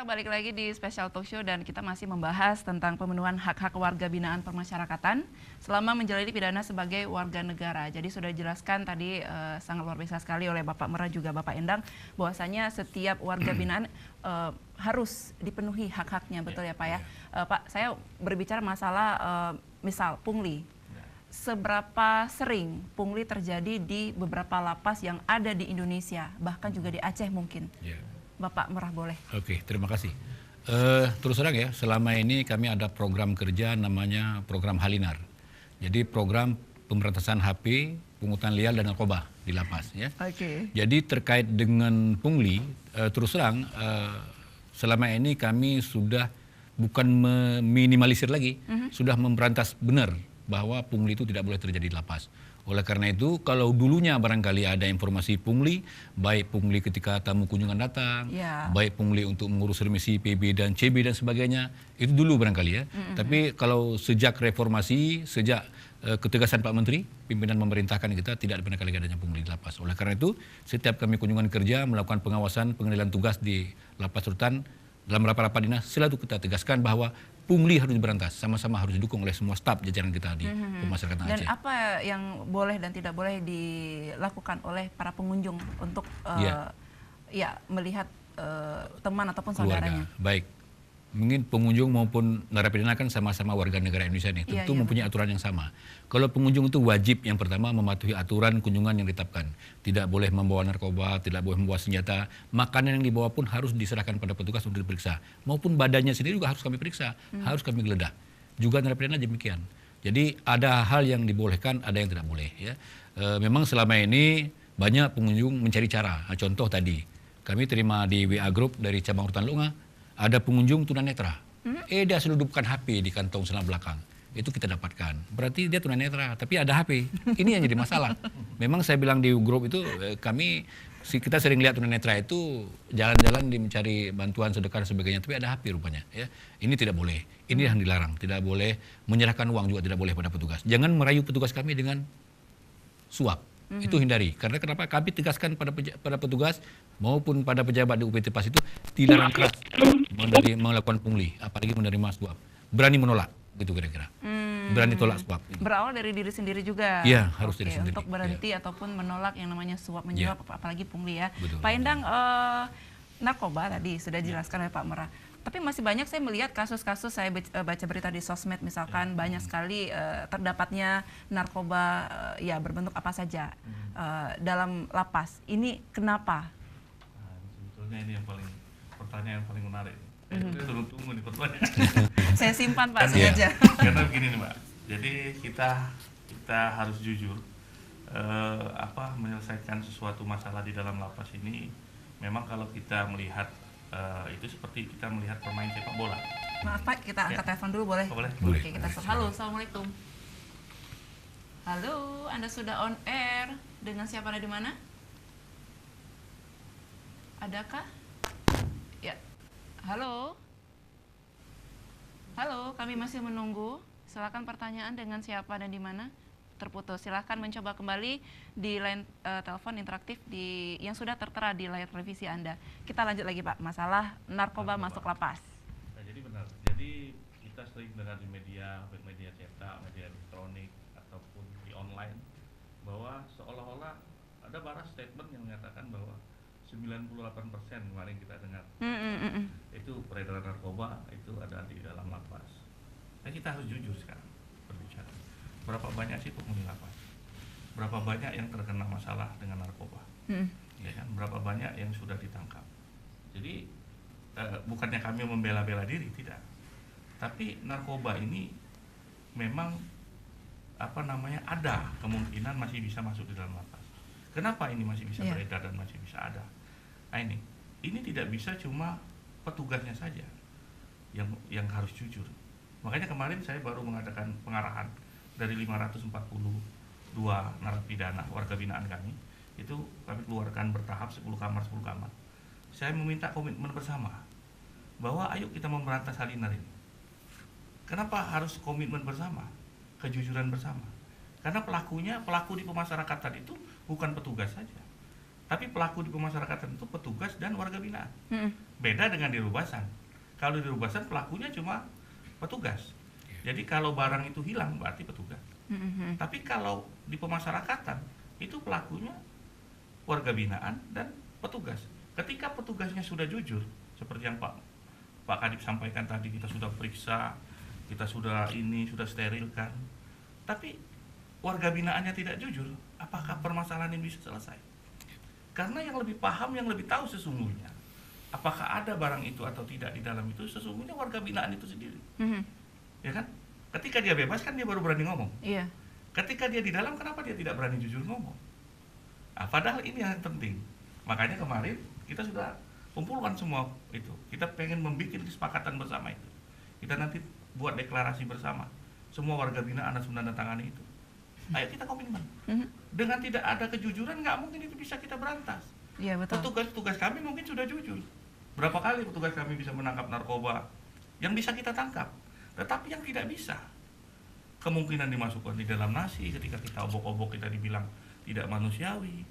pemirsa, balik lagi di Special Talk Show dan kita masih membahas tentang pemenuhan hak-hak warga binaan permasyarakatan selama menjalani pidana sebagai warga negara. Jadi sudah dijelaskan tadi sangat luar biasa sekali oleh Bapak Merah juga Bapak Endang bahwasanya setiap warga binaan harus dipenuhi hak-haknya, betul ya Pak ya? Pak, saya berbicara masalah misal pungli. Seberapa sering pungli terjadi di beberapa lapas yang ada di Indonesia, bahkan juga di Aceh mungkin? Bapak Merah boleh. Oke, terima kasih. Terus terang ya, selama ini kami ada program kerja namanya program Halinar. Jadi program pemberantasan HP, pungutan liar dan narkoba di lapas ya. Jadi terkait dengan pungli, terus terang selama ini kami sudah bukan meminimalisir lagi, sudah memberantas benar bahwa pungli itu tidak boleh terjadi di lapas. Oleh karena itu, kalau dulunya barangkali ada informasi pungli, baik pungli ketika tamu kunjungan datang, baik pungli untuk mengurus remisi PB dan CB dan sebagainya, itu dulu barangkali ya. Tapi kalau sejak reformasi, sejak ketegasan Pak Menteri, pimpinan memerintahkan kita tidak pernah kali adanya pungli di lapas. Oleh karena itu, setiap kami kunjungan kerja melakukan pengawasan pengendalian tugas di lapas rutan, dalam rapat-rapat dinas selalu kita tegaskan bahwa pungli harus diberantas, sama-sama harus didukung oleh semua staf jajaran kita di pemasyarakatan Aceh. Dan apa yang boleh dan tidak boleh dilakukan oleh para pengunjung untuk melihat teman ataupun saudaranya? Baik, mungkin pengunjung maupun narapidana kan sama-sama warga negara Indonesia nih, tentu mempunyai aturan yang sama. Kalau pengunjung itu wajib yang pertama mematuhi aturan kunjungan yang ditetapkan. Tidak boleh membawa narkoba, tidak boleh membawa senjata. Makanan yang dibawa pun harus diserahkan pada petugas untuk diperiksa. Maupun badannya sendiri juga harus kami periksa, harus kami geledah. Juga narapidana demikian. Jadi ada hal yang dibolehkan, ada yang tidak boleh. Ya. Memang selama ini banyak pengunjung mencari cara. Nah, contoh tadi, kami terima di WA Group dari cabang rutan Lunga, ada pengunjung tunanetra. Dia seludupkan HP di kantong sebelah belakang. Itu kita dapatkan. Berarti dia tunanetra, tapi ada HP. Ini yang jadi masalah. Memang saya bilang di grup itu kita sering lihat tunanetra itu jalan-jalan mencari bantuan sedekah dan sebagainya, tapi ada HP rupanya. Ya. Ini tidak boleh. Ini yang dilarang. Tidak boleh menyerahkan uang juga tidak boleh pada petugas. Jangan merayu petugas kami dengan suap. Itu hindari. Karena kenapa? Kami tegaskan pada petugas maupun pada pejabat di UPT PAS itu dilarang keras melakukan pungli, apalagi menerima suap. Berani menolak, gitu kira-kira. Berani tolak suap. Berawal dari diri sendiri juga. Iya, harus diri sendiri. Untuk berhenti ataupun menolak yang namanya suap menyuap, apalagi pungli ya. Betul. Pak Endang, narkoba tadi sudah dijelaskan oleh Pak Merah. Tapi masih banyak saya melihat kasus-kasus, saya baca berita di sosmed misalkan banyak sekali terdapatnya narkoba berbentuk apa saja dalam lapas. Ini kenapa? Sebetulnya ini yang pertanyaan yang paling menarik. Tunggu di pertanyaan. Saya simpan Pak sengaja. Karena begini nih Mbak, jadi kita harus jujur menyelesaikan sesuatu masalah di dalam lapas ini. Memang kalau kita melihat itu seperti kita melihat pemain sepak bola. Maaf Pak, kita angkat telepon dulu boleh? Boleh. Oke, kita halo, assalamualaikum. Halo, Anda sudah on air. Dengan siapa, Anda di mana? Adakah? Ya. Halo. Halo, kami masih menunggu. Silakan pertanyaan dengan siapa dan di mana. Terputus. Silakan mencoba kembali di line telepon interaktif yang sudah tertera di layar televisi Anda. Kita lanjut lagi Pak, masalah narkoba masuk lapas. Nah, jadi benar. Jadi kita sering dengar di media cetak, media elektronik ataupun di online bahwa seolah-olah ada bara statement yang menyatakan bahwa 98% kemarin kita dengar itu peredaran narkoba itu ada di dalam lapas. Nah, kita harus jujur sekarang berbicara. Berapa banyak sih penghuni lapas? Berapa banyak yang terkena masalah dengan narkoba? Ya kan? Berapa banyak yang sudah ditangkap? Jadi bukannya kami membela-bela diri, tidak. Tapi narkoba ini memang ada kemungkinan masih bisa masuk di dalam lapas. Kenapa ini masih bisa beredar dan masih bisa ada? Nah, ini tidak bisa cuma petugasnya saja yang harus jujur. Makanya kemarin saya baru mengadakan pengarahan dari 542 narapidana warga binaan kami, itu kami keluarkan bertahap 10 kamar. Saya meminta komitmen bersama bahwa ayo kita memberantas Halinar ini. Kenapa harus komitmen bersama? Kejujuran bersama. Karena pelaku di pemasyarakatan itu bukan petugas saja, Tapi pelaku di pemasyarakatan itu petugas dan warga binaan. Mm-mm. Beda dengan di Rubasan. Kalau di Rubasan pelakunya cuma petugas. Jadi kalau barang itu hilang berarti petugas. Mm-mm. Tapi kalau di pemasyarakatan itu pelakunya warga binaan dan petugas. Ketika petugasnya sudah jujur, seperti yang Pak Kadip sampaikan tadi, kita sudah periksa, kita sudah sterilkan. Tapi warga binaannya tidak jujur, apakah permasalahan ini bisa selesai? Karena yang lebih paham, yang lebih tahu sesungguhnya apakah ada barang itu atau tidak di dalam itu sesungguhnya warga binaan itu sendiri. Mm-hmm. Ya kan? Ketika dia bebas kan dia baru berani ngomong. Iya. Ketika dia di dalam, kenapa dia tidak berani jujur ngomong? Nah, padahal ini yang penting. Makanya kemarin kita sudah kumpulkan semua itu. Kita pengen membuat kesepakatan bersama itu. Kita nanti buat deklarasi bersama. Semua warga binaan harus menandatangani itu. Ayo kita komitmen. Dengan tidak ada kejujuran, nggak mungkin itu bisa kita berantas. Iya, betul. Petugas kami mungkin sudah jujur. Berapa kali petugas kami bisa menangkap narkoba yang bisa kita tangkap. Tetapi yang tidak bisa, kemungkinan dimasukkan di dalam nasi, ketika kita obok-obok kita dibilang tidak manusiawi.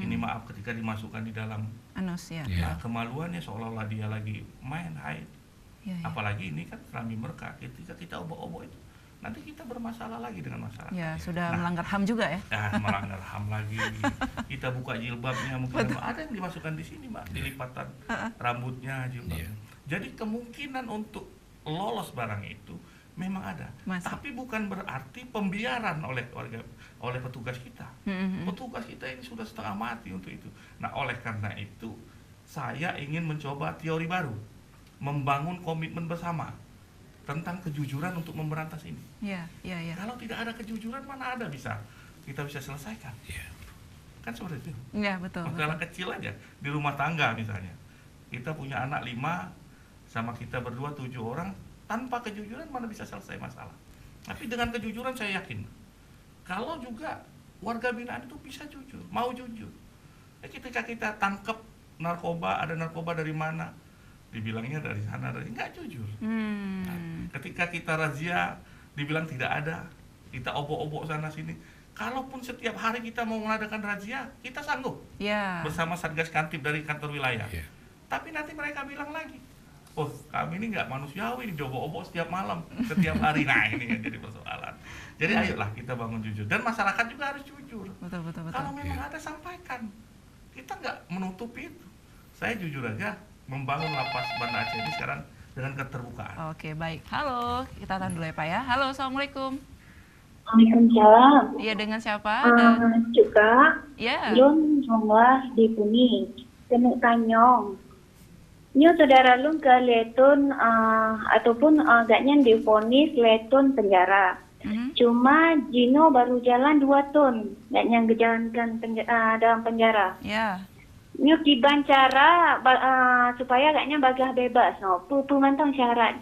Ini maaf, ketika dimasukkan di dalam anus ya. Kemaluannya seolah-olah dia lagi main haid. Ya. Apalagi ini kan kelambi merka, ketika kita obok-obok itu nanti kita bermasalah lagi dengan masalah. Ya, sudah melanggar HAM juga ya. Melanggar HAM lagi. Kita buka jilbabnya, mungkin ada yang dimasukkan di sini, Mbak, dilipatan rambutnya jilbabnya. Jadi kemungkinan untuk lolos barang itu memang ada. Tapi bukan berarti pembiaran oleh petugas kita. Petugas kita ini sudah setengah mati untuk itu. Nah, oleh karena itu saya ingin mencoba teori baru, membangun komitmen bersama tentang kejujuran untuk memberantas ini. Iya. Kalau tidak ada kejujuran, mana ada kita bisa selesaikan. Kan seperti itu. Iya, betul. Masalah kecil aja di rumah tangga misalnya. Kita punya anak 5, sama kita berdua 7 orang, tanpa kejujuran mana bisa selesai masalah. Tapi dengan kejujuran saya yakin, kalau juga warga binaan itu bisa jujur, mau jujur. Ketika kita tangkap narkoba, ada narkoba dari mana? Dibilangnya dari sana, nggak jujur. Nah, ketika kita razia, dibilang tidak ada, kita obok-obok sana sini. Kalaupun setiap hari kita mau mengadakan razia, kita sanggup bersama Satgas Kantip dari kantor wilayah. Tapi nanti mereka bilang lagi, oh kami ini nggak manusiawi, diobok-obok setiap malam, setiap hari. Nah ini yang jadi persoalan. Jadi ayolah kita bangun jujur, dan masyarakat juga harus jujur. Betul. Kalau memang ada, sampaikan. Kita nggak menutupi itu. Saya jujur aja, membangun lapas Banda Aceh ini sekarang dengan keterbukaan. Oke, baik. Halo, kita tahan dulu ya Pak ya. Halo, Assalamualaikum. Waalaikumsalam. Iya, dengan siapa? Juga. Ya. Lun jumlah di Bumi. Kena tanyong. Nyo saudara lun ke letun ataupun agaknya divonis letun penjara. Cuma Jino baru jalan 2 tahun, agaknya dijalankan dalam penjara. Ya. Nyo dibancara supaya agaknya bagah bebas. No, pemantang syarat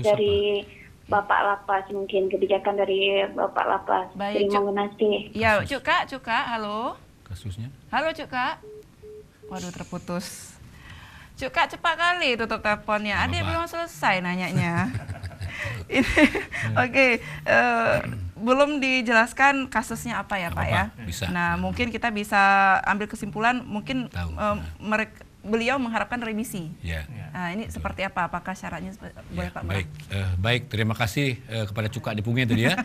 dari Bapak Lapas, mungkin kebijakan dari Bapak Lapas. Baik, terima kasih. Ya, Cuk Kak, halo. Kasusnya? Halo Cuk Kak. Waduh, terputus. Cuk Kak, cepat kali tutup teleponnya. Adik belum selesai nanyanya. Oke, belum dijelaskan kasusnya apa ya Pak ya. Bisa. Nah, mungkin kita bisa ambil kesimpulan, mungkin beliau mengharapkan remisi. Nah, ini seperti apa? Apakah syaratnya boleh Pak? Baik, terima kasih kepada Cuka di Pungi tadi ya.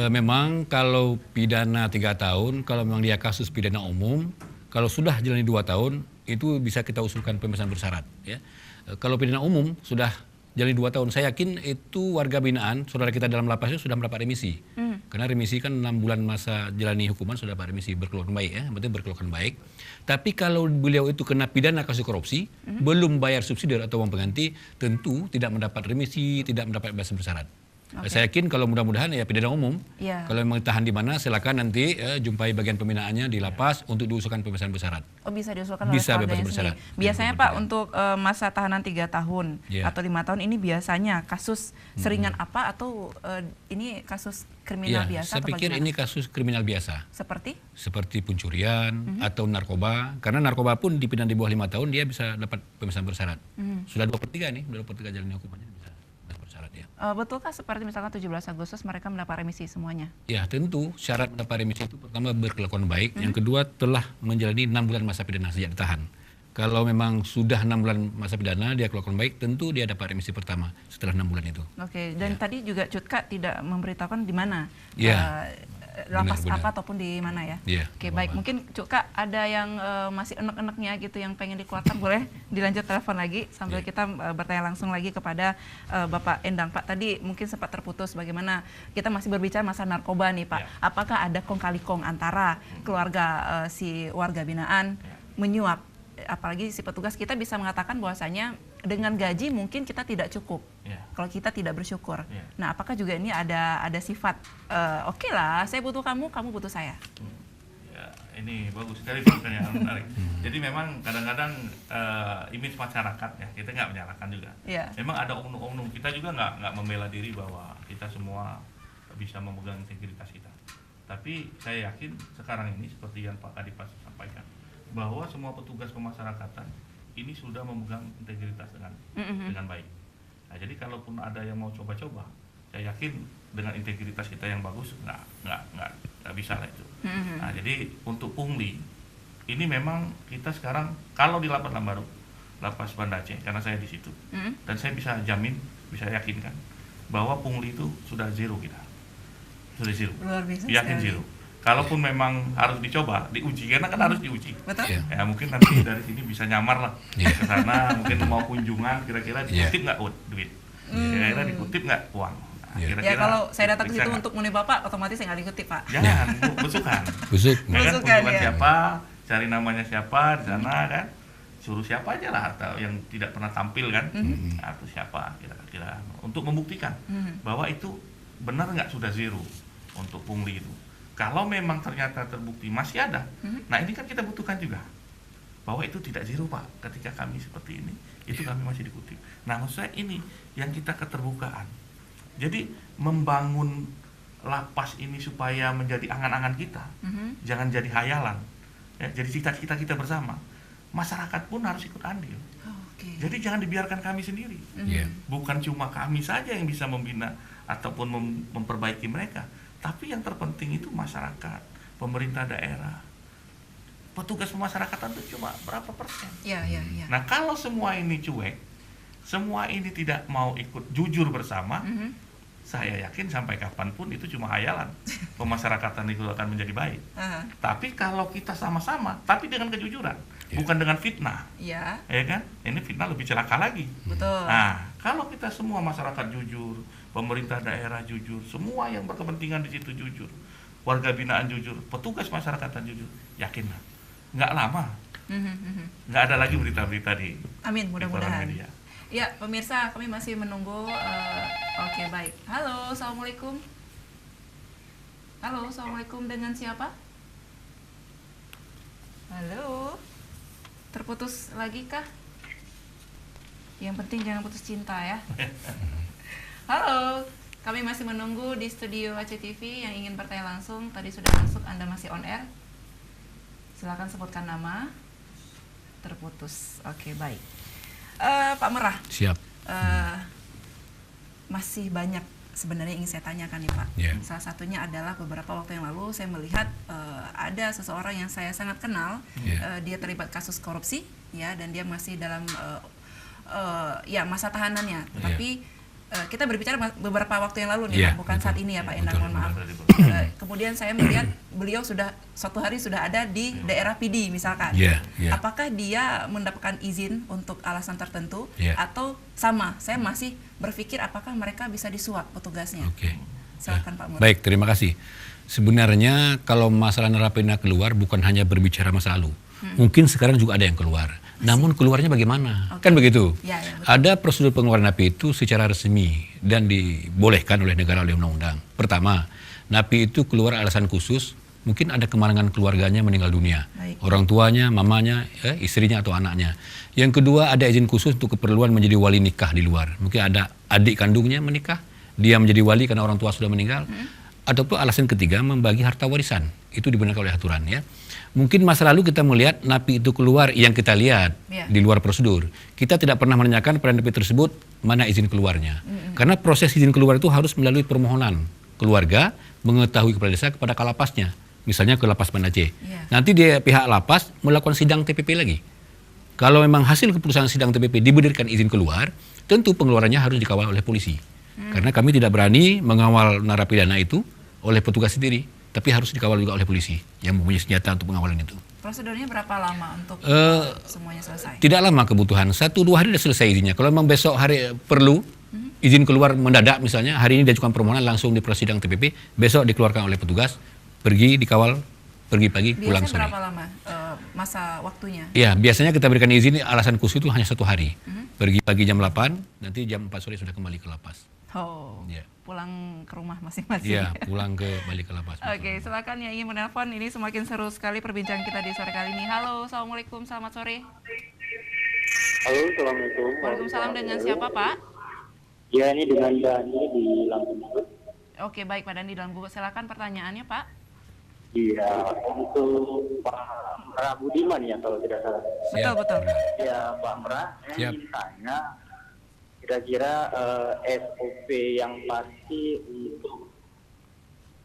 Memang kalau pidana 3 tahun, kalau memang dia kasus pidana umum, kalau sudah jalani 2 tahun, itu bisa kita usulkan pembebasan bersyarat. Ya. Kalau pidana umum sudah jalani 2 tahun, saya yakin itu warga binaan, saudara kita dalam lapasnya sudah mendapat remisi. Karena remisi kan 6 bulan masa jalani hukuman sudah dapat remisi, berkeluarga baik ya, berarti berkeluarga baik. Tapi kalau beliau itu kena pidana kasus korupsi, belum bayar subsidi atau uang pengganti, tentu tidak mendapat remisi, tidak mendapat pembebasan bersyarat. Saya yakin kalau mudah-mudahan ya pidana umum, kalau memang tahan di mana silakan nanti jumpai bagian pembinaannya di lapas untuk diusulkan pembebasan bersyarat. Oh, bisa diusulkan oleh keluarganya sendiri. Biasanya Pak untuk masa tahanan 3 tahun atau 5 tahun ini biasanya kasus seringan apa atau ini kasus kriminal biasa? Saya pikir ini kasus kriminal biasa. Seperti pencurian atau narkoba. Karena narkoba pun dipidana di bawah 5 tahun dia bisa dapat pembebasan bersyarat. Sudah 2/3 nih, sudah 2/3 jalannya hukumannya bisa bersyarat. syarat ya. Betulkah seperti misalkan 17 Agustus mereka mendapat remisi semuanya? Ya tentu syarat mendapat remisi itu pertama berkelakuan baik, yang kedua telah menjalani 6 bulan masa pidana sejak ditahan. Kalau memang sudah 6 bulan masa pidana dia kelakuan baik, tentu dia dapat remisi pertama setelah 6 bulan itu. Oke, dan tadi juga Cutka tidak memberitahukan di mana lapas benar. apa ataupun di mana ya? Iya. Oke, baik. Mungkin Cutka ada yang masih enek-eneknya gitu yang pengen dikeluarkan, boleh dilanjut telepon lagi sambil kita bertanya langsung lagi kepada Bapak Endang. Pak, tadi mungkin sempat terputus bagaimana kita masih berbicara masalah narkoba nih, Pak. Apakah ada kong kali kong antara keluarga si warga binaan menyuap? Apalagi si petugas, kita bisa mengatakan bahwasanya dengan gaji mungkin kita tidak cukup kalau kita tidak bersyukur. Nah, apakah juga ini ada sifat oke lah, saya butuh kamu, kamu butuh saya? Ya, ini bagus sekali pertanyaan menarik. Jadi memang kadang-kadang image masyarakat ya, kita nggak menyalahkan juga. Memang ada oknum-oknum, kita juga nggak membela diri bahwa kita semua bisa memegang integritas kita. Tapi saya yakin sekarang ini seperti yang Pak Kadipas sampaikan, bahwa semua petugas pemasyarakatan ini sudah memegang integritas dengan baik. Nah, jadi kalaupun ada yang mau coba-coba, saya yakin dengan integritas kita yang bagus nggak bisa lah itu. Nah, jadi untuk pungli ini memang kita sekarang kalau di lapas Lambaru, lapas Banda Aceh, karena saya di situ, dan saya bisa jamin, bisa yakinkan bahwa pungli itu sudah zero kita, sudah zero. Luar biasa Yakin sekali. zero. Kalaupun memang harus dicoba, diuji, karena kan harus diuji. Betul. Ya mungkin nanti dari sini bisa nyamar lah ke sana, mungkin mau kunjungan, kira-kira dikutip nggak duit, kira-kira dikutip nggak uang. Nah, Ya kalau saya datang ke situ periksa untuk muni Bapak, otomatis saya nggak dikutip, Pak. jangan besukan. Busuk. Ya kan, Besukan, kunjungan ya. siapa, cari namanya siapa di sana kan, suruh siapa aja lah, atau yang tidak pernah tampil kan, atau siapa kira-kira untuk membuktikan bahwa itu benar nggak sudah zero untuk pungli itu. Kalau memang ternyata terbukti masih ada, nah ini kan kita butuhkan juga bahwa itu tidak zero, Pak. Ketika kami seperti ini, itu kami masih dikutip. Nah, maksud saya ini yang kita keterbukaan. Jadi membangun lapas ini supaya menjadi angan-angan kita, jangan jadi hayalan. Ya, jadi cita-cita kita bersama. Masyarakat pun harus ikut andil. Jadi jangan dibiarkan kami sendiri. Bukan cuma kami saja yang bisa membina ataupun memperbaiki mereka. Tapi yang terpenting itu masyarakat, pemerintah daerah, petugas pemasyarakatan itu cuma berapa persen. Nah, kalau semua ini cuek, semua ini tidak mau ikut jujur bersama, saya yakin sampai kapanpun itu cuma hayalan. Pemasyarakatan itu akan menjadi baik. Tapi kalau kita sama-sama, tapi dengan kejujuran, bukan dengan fitnah, ya kan? Ini fitnah lebih celaka lagi. Betul. Nah, kalau kita semua masyarakat jujur, pemerintah daerah jujur, semua yang berkepentingan di situ jujur, warga binaan jujur, petugas masyarakatan jujur, yakinlah, nggak lama, nggak ada lagi berita-berita di Amin, mudah-mudahan. di media. Ya, pemirsa, kami masih menunggu. Oke, baik. Halo, assalamualaikum. Halo, assalamualaikum, dengan siapa? Halo, terputus lagi kah? Yang penting jangan putus cinta ya. Halo, kami masih menunggu di studio Aceh TV yang ingin bertanya langsung. Tadi sudah masuk, Anda masih on air. Silakan sebutkan nama. Terputus. Oke, baik. Pak Merah. Siap. Masih banyak sebenarnya ingin saya tanyakan nih, Pak. Salah satunya adalah beberapa waktu yang lalu saya melihat ada seseorang yang saya sangat kenal. Dia terlibat kasus korupsi, ya, dan dia masih dalam masa tahanannya. Tetapi kita berbicara beberapa waktu yang lalu nih, Pak, bukan saat ini ya, Pak Endang, mohon maaf. Kemudian saya melihat beliau suatu hari sudah ada di daerah PD misalkan. Apakah dia mendapatkan izin untuk alasan tertentu atau sama? Saya masih berpikir apakah mereka bisa disuap petugasnya. Silakan Pak Murad. Baik, terima kasih. Sebenarnya kalau masalah narapidana keluar bukan hanya berbicara masa lalu. Mungkin sekarang juga ada yang keluar. Namun keluarnya bagaimana? Kan begitu. Ada prosedur pengeluaran napi itu secara resmi dan dibolehkan oleh negara oleh undang-undang. Pertama, napi itu keluar alasan khusus, mungkin ada kemalangan keluarganya meninggal dunia. Orang tuanya, mamanya, istrinya atau anaknya. Yang kedua, ada izin khusus untuk keperluan menjadi wali nikah di luar. Mungkin ada adik kandungnya menikah, dia menjadi wali karena orang tua sudah meninggal. Ataupun alasan ketiga, membagi harta warisan. itu dibenarkan oleh aturan ya. Mungkin masa lalu kita melihat napi itu keluar yang kita lihat di luar prosedur. Kita tidak pernah menanyakan pada napi tersebut mana izin keluarnya. Karena proses izin keluar itu harus melalui permohonan keluarga mengetahui kepala desa kepada kalapasnya. Misalnya ke Lapas Banda Aceh. Nanti dia pihak lapas melakukan sidang TPP lagi. Kalau memang hasil keputusan sidang TPP diberikan izin keluar, tentu pengeluarannya harus dikawal oleh polisi. Karena kami tidak berani mengawal narapidana itu oleh petugas sendiri. Tapi harus dikawal juga oleh polisi yang mempunyai senjata untuk pengawalan itu. Prosedurnya berapa lama untuk semuanya selesai? Tidak lama kebutuhan, 1-2 hari sudah selesai izinnya. Kalau memang besok hari perlu izin keluar mendadak misalnya, hari ini diajukan permohonan langsung di sidang TPP, besok dikeluarkan oleh petugas, pergi dikawal, pergi pagi, pulang sore. Biasanya berapa lama masa waktunya? Ya, biasanya kita berikan izin alasan khusus itu hanya 1 hari. Pergi pagi jam 8, nanti jam 4 sore sudah kembali ke lapas. Oh, pulang ke rumah masing-masing. Iya, pulang balik ke lapas. Oke, silakan yang ingin menelpon. Ini semakin seru sekali perbincangan kita di sore kali ini. Halo, assalamualaikum, selamat sore. Halo, assalamualaikum. Waalaikumsalam, dengan siapa Pak? Ya, ini dengan Dani di Lampung. Oke, baik Pak Dani dalam Google. Silakan pertanyaannya Pak. Iya, untuk Pak Mera Budiman ya kalau tidak salah. Betul. Ya, Pak Mera, saya ingin tanya kira-kira SOP yang pasti untuk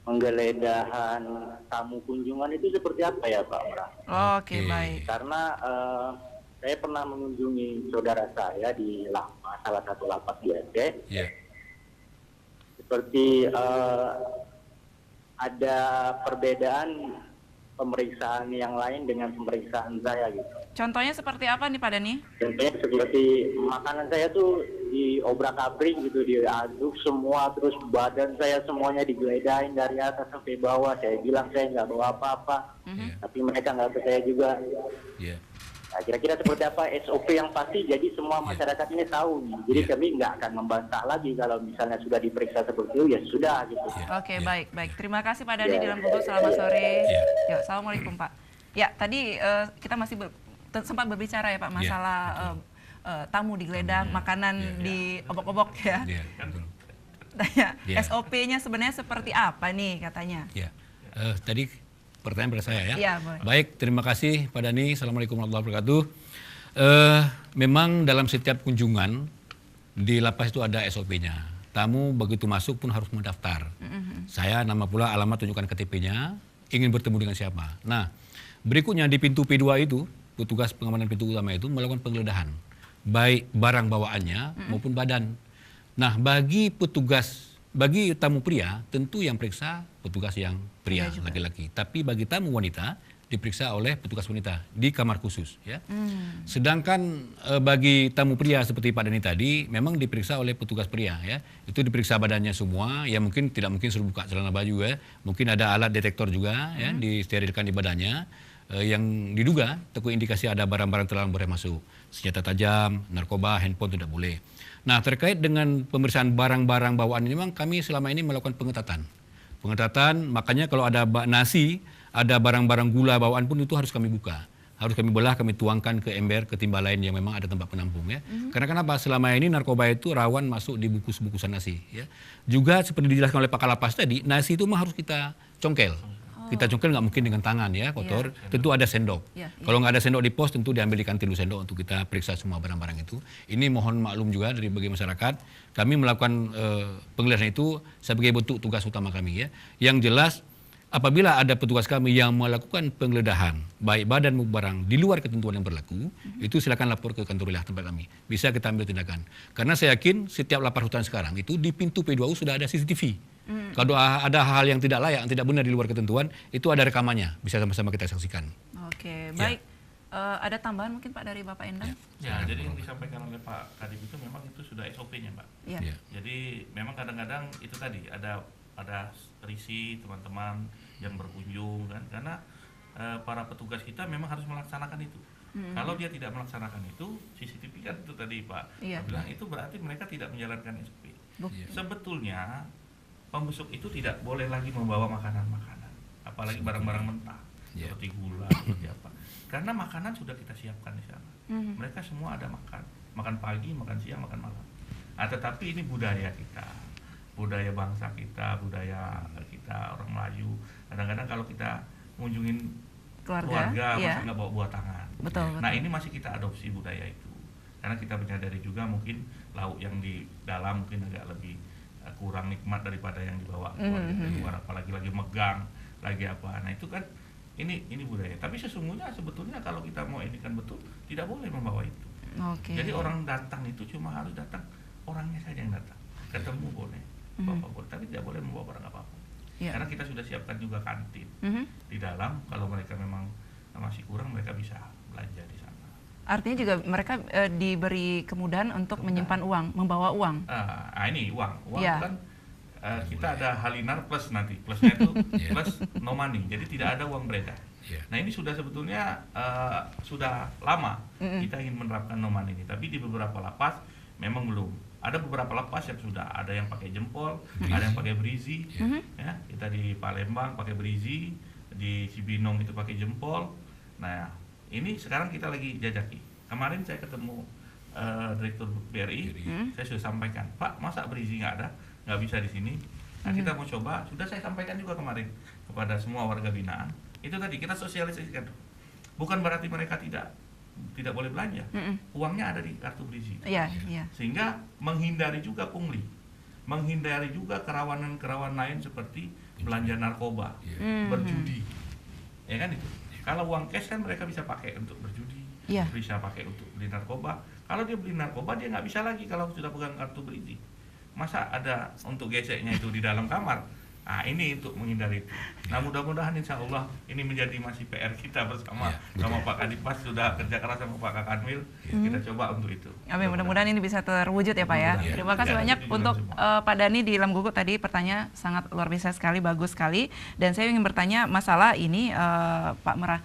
penggeledahan tamu kunjungan itu seperti apa ya Pak Mera? Oke, baik. Karena saya pernah mengunjungi saudara saya di lapas, salah satu lapas di Aceh. Seperti ada perbedaan pemeriksaan yang lain dengan pemeriksaan saya gitu. Contohnya seperti apa nih Pak Dani? Contohnya seperti makanan saya tuh diobrak-abrik gitu, diaduk semua, terus badan saya semuanya digeledahin dari atas sampai bawah. Saya bilang saya nggak bawa apa-apa, tapi mereka nggak percaya juga. Nah, kira-kira seperti apa SOP yang pasti, jadi semua masyarakat ini tahu. Jadi kami nggak akan membantah lagi kalau misalnya sudah diperiksa seperti itu, ya sudah gitu. Oke, baik. Terima kasih Pak Dani dalam Google. Selamat sore. Yuk, assalamualaikum Pak. Ya, tadi kita masih sempat berbicara ya Pak masalah tamu digeledah, makanan di obok-obok ya. SOP-nya sebenarnya seperti apa nih katanya? Tadi pertanyaan pada saya ya. Iya, boleh. Baik, terima kasih Pak Dani. Assalamualaikum warahmatullahi wabarakatuh. Memang dalam setiap kunjungan di lapas itu ada SOP-nya. Tamu begitu masuk pun harus mendaftar. Saya, nama pula, alamat, tunjukkan KTP-nya, ingin bertemu dengan siapa. Nah, berikutnya di pintu P2 itu, petugas pengamanan pintu utama itu melakukan penggeledahan. Baik barang bawaannya maupun badan. Nah, bagi tamu pria, tentu yang periksa petugas yang pria, laki-laki. Tapi bagi tamu wanita, diperiksa oleh petugas wanita di kamar khusus. Ya. Sedangkan bagi tamu pria seperti Pak Dani tadi, memang diperiksa oleh petugas pria. Ya. Itu diperiksa badannya semua, ya mungkin tidak mungkin suruh buka celana baju. Ya. Mungkin ada alat detektor juga, ya, disterilkan di badannya. Yang diduga, teguh indikasi ada barang-barang terlarang boleh masuk. Senjata tajam, narkoba, handphone tidak boleh. Nah, terkait dengan pemeriksaan barang-barang bawaan ini, memang kami selama ini melakukan pengetatan. Makanya kalau ada nasi, ada barang-barang gula bawaan pun itu harus kami buka. Harus kami belah, kami tuangkan ke ember, ke timba lain yang memang ada tempat penampung. Ya. Karena kenapa? Selama ini narkoba itu rawan masuk di bungkus-bungkusan nasi. Ya. Juga seperti dijelaskan oleh Pak Kalapas tadi, nasi itu mah harus kita congkel. Kita congkel nggak mungkin dengan tangan ya, kotor. Tentu ada sendok. Kalau nggak ada sendok di pos, tentu diambil di kantin dulu sendok untuk kita periksa semua barang-barang itu. Ini mohon maklum juga dari bagi masyarakat. Kami melakukan penggeledahan itu sebagai bentuk tugas utama kami ya. Yang jelas apabila ada petugas kami yang melakukan penggeledahan baik badan maupun barang di luar ketentuan yang berlaku, itu silakan lapor ke kantor wilayah tempat kami. Bisa kita ambil tindakan. Karena saya yakin setiap lapas rutan sekarang itu di pintu P2U sudah ada CCTV. Kalau ada hal yang tidak layak, yang tidak benar di luar ketentuan, itu ada rekamannya. Bisa sama-sama kita saksikan. Oke, baik. Ada tambahan mungkin Pak dari Bapak Endang? Ya, jadi yang disampaikan oleh Pak Kadip itu memang itu sudah SOP-nya, Pak. Jadi memang kadang-kadang itu tadi ada risi teman-teman yang berkunjung kan, karena para petugas kita memang harus melaksanakan itu. Kalau dia tidak melaksanakan itu, CCTV kan itu tadi Pak bilang, itu berarti mereka tidak menjalankan SOP. Sebetulnya pembesuk itu tidak boleh lagi membawa makanan-makanan, apalagi barang-barang mentah seperti gula, seperti apa. Karena makanan sudah kita siapkan di sana. Mereka semua ada makan pagi, makan siang, makan malam. Tetapi ini budaya kita, budaya bangsa kita, budaya kita orang Melayu. Kadang-kadang kalau kita ngunjungin keluarga, masih nggak bawa buah tangan. Betul, Nah betul. ini masih kita adopsi budaya itu, karena kita menyadari juga mungkin lauk yang di dalam mungkin agak lebih kurang nikmat daripada yang dibawa keluarga dari luar, apalagi lagi megang, lagi apa. Nah itu kan ini budaya. Tapi sesungguhnya sebetulnya kalau kita mau ini kan betul tidak boleh membawa itu. Jadi orang datang itu cuma harus datang orangnya saja yang datang, ketemu boleh, bapak boleh, tapi tidak boleh membawa barang apa-apa. Karena kita sudah siapkan juga kantin di dalam. Kalau mereka memang masih kurang, mereka bisa belanja di sana. Artinya juga mereka diberi kemudahan untuk menyimpan uang, membawa uang. Ini uang kan kita ada Halinar plus nanti, plusnya itu plus no money, jadi tidak ada uang beredar. Nah ini sudah sebetulnya sudah lama kita ingin menerapkan no money ini, tapi di beberapa lapas memang belum. Ada beberapa lapas yang sudah, ada yang pakai jempol, ada yang pakai berizi, ya kita di Palembang pakai berizi, di Cibinong itu pakai jempol. Nah ini sekarang kita lagi jajaki. Kemarin saya ketemu Direktur BRI, saya sudah sampaikan, Pak masa berizi nggak ada, nggak bisa di sini. Nah kita mau coba, sudah saya sampaikan juga kemarin kepada semua warga binaan. Itu tadi kita sosialisasikan, bukan berarti mereka tidak boleh belanja, uangnya ada di kartu berizi. Sehingga menghindari juga pungli, menghindari juga kerawanan lain seperti belanja narkoba, berjudi, ya kan itu. Kalau uang cash kan mereka bisa pakai untuk berjudi, bisa pakai untuk beli narkoba. Kalau dia beli narkoba dia nggak bisa lagi kalau sudah pegang kartu berizi. Masa ada untuk geseknya itu di dalam kamar? Nah ini untuk menghindari itu. Nah mudah-mudahan insya Allah ini menjadi masih PR kita bersama sama Pak Kadipas, sudah kerja keras sama Pak Kanwil, kita coba untuk itu. Amin, mudah-mudahan ini bisa terwujud ya Pak ya. Terima kasih banyak untuk Pak Dhani di Lam Guguk tadi, pertanyaan sangat luar biasa sekali, bagus sekali. Dan saya ingin bertanya masalah ini Pak Merah.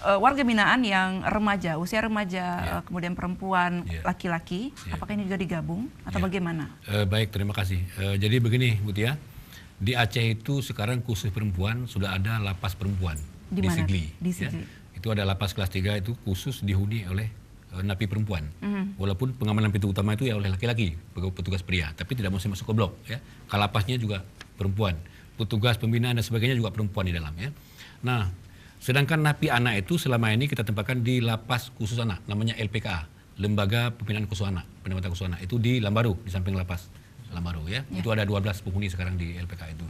Warga binaan yang remaja, usia remaja, kemudian perempuan, laki-laki, apakah ini juga digabung atau bagaimana? Baik, terima kasih. Jadi begini Bu Tia, di Aceh itu sekarang khusus perempuan sudah ada lapas perempuan di Sigli. Itu ada lapas kelas 3 itu khusus dihuni oleh napi perempuan. Walaupun pengamanan pintu utama itu ya oleh laki-laki, petugas pria, tapi tidak mesti masuk ke blok ya. Kalapasnya juga perempuan. Petugas pembinaan dan sebagainya juga perempuan di dalam ya. Nah, sedangkan napi anak itu selama ini kita tempatkan di lapas khusus anak, namanya LPKA, Lembaga Pembinaan Khusus Anak, Penempatan Khusus Anak. Itu di Lambaru, di samping lapas Lambaru ya. Itu ada 12 penghuni sekarang di LPKA itu.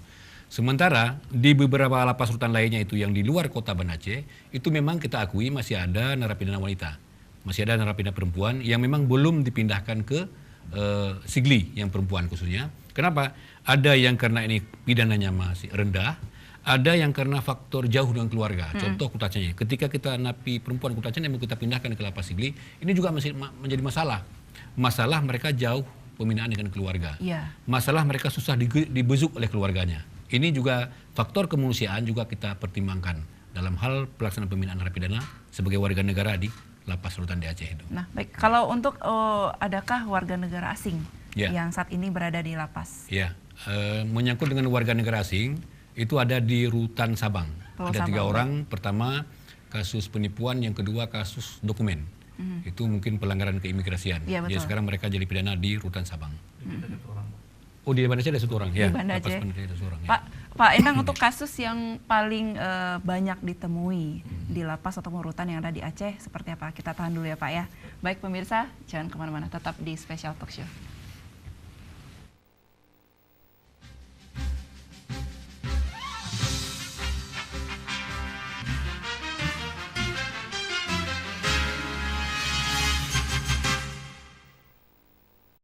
Sementara di beberapa lapas rutan lainnya itu yang di luar kota Banda Aceh, itu memang kita akui masih ada narapidana wanita. Masih ada narapidana perempuan yang memang belum dipindahkan ke Sigli yang perempuan khususnya. Kenapa? Ada yang karena ini pidananya masih rendah, ada yang karena faktor jauh dengan keluarga. Contoh Kutacanya, ketika kita napi perempuan Kutacanya yang kita pindahkan ke lapas Sigli, ini juga masih menjadi masalah. Masalah mereka jauh pembinaan dengan keluarga. Masalah mereka susah dibezuk oleh keluarganya. Ini juga faktor kemanusiaan juga kita pertimbangkan dalam hal pelaksanaan pembinaan narapidana sebagai warga negara di lapas rutan di Aceh itu. Nah, baik. Kalau untuk adakah warga negara asing yang saat ini berada di lapas? Menyangkut dengan warga negara asing, itu ada di Rutan Sabang. Ada 3 orang. Pertama kasus penipuan, yang kedua kasus dokumen. Itu mungkin pelanggaran keimigrasian. Jadi sekarang mereka jadi pidana di Rutan Sabang. Oh, di Banda Aceh ada 1 orang ya. Di Banda Aceh. Pak Endang, untuk kasus yang paling banyak ditemui di lapas atau rutan yang ada di Aceh seperti apa? Kita tahan dulu ya Pak ya. Baik pemirsa, jangan kemana-mana, tetap di Special Talk Show.